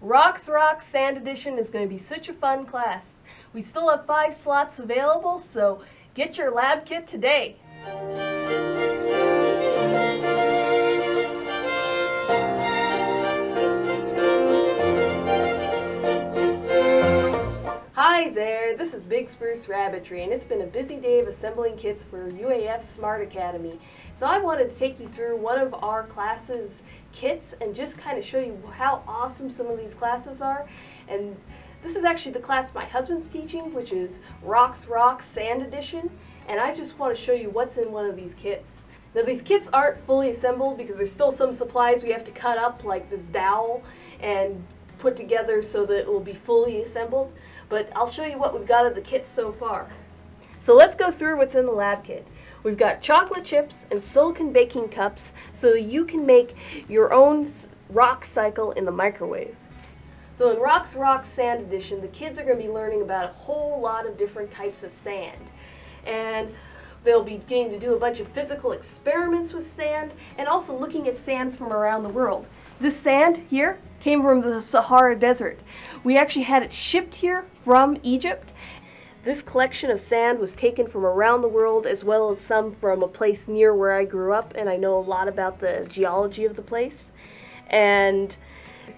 Rocks Sand Edition is going to be such a fun class. We still have 5 slots available, so get your lab kit today. Hi there, this is Big Spruce Rabbitry, and it's been a busy day of assembling kits for UAF SMART Academy. So I wanted to take you through one of our classes' kits and just kind of show you how awesome some of these classes are. And this is actually the class my husband's teaching, which is Rocks Sand Edition, and I just want to show you what's in one of these kits. Now these kits aren't fully assembled because there's still some supplies we have to cut up, like this dowel, and put together so that it will be fully assembled. But I'll show you what we've got of the kit so far. So let's go through what's in the lab kit. We've got chocolate chips and silicone baking cups so that you can make your own rock cycle in the microwave. So in Rocks Sand Edition, the kids are going to be learning about a whole lot of different types of sand. And they'll be getting to do a bunch of physical experiments with sand and also looking at sands from around the world. This sand here came from the Sahara Desert. We actually had it shipped here from Egypt. This collection of sand was taken from around the world, as well as some from a place near where I grew up, and I know a lot about the geology of the place. And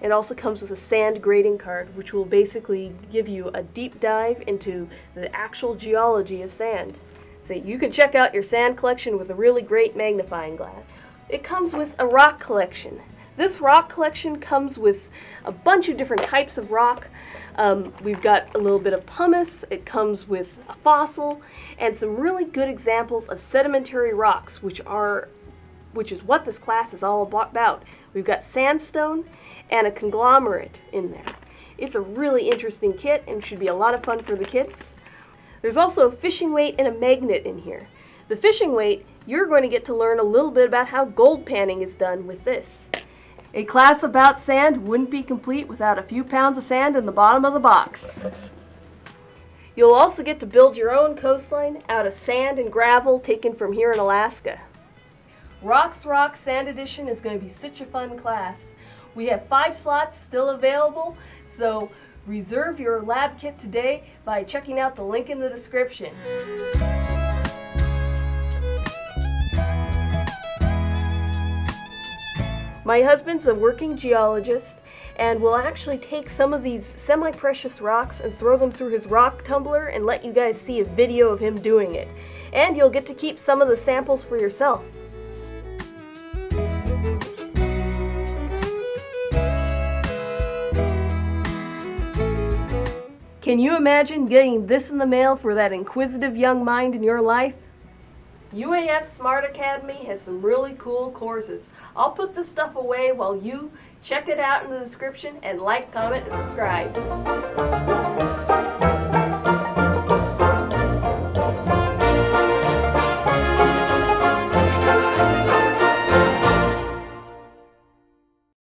it also comes with a sand grading card, which will basically give you a deep dive into the actual geology of sand. So you can check out your sand collection with a really great magnifying glass. It comes with a rock collection. This rock collection comes with a bunch of different types of rock. We've got a little bit of pumice, it comes with a fossil, and some really good examples of sedimentary rocks, which is what this class is all about. We've got sandstone and a conglomerate in there. It's a really interesting kit and should be a lot of fun for the kids. There's also a fishing weight and a magnet in here. The fishing weight, you're going to get to learn a little bit about how gold panning is done with this. A class about sand wouldn't be complete without a few pounds of sand in the bottom of the box. You'll also get to build your own coastline out of sand and gravel taken from here in Alaska. Rocks Sand Edition is going to be such a fun class. We have 5 slots still available, so reserve your lab kit today by checking out the link in the description. My husband's a working geologist and will actually take some of these semi-precious rocks and throw them through his rock tumbler and let you guys see a video of him doing it. And you'll get to keep some of the samples for yourself. Can you imagine getting this in the mail for that inquisitive young mind in your life? UAF SMART Academy has some really cool courses. I'll put this stuff away while you check it out in the description and like, comment, and subscribe.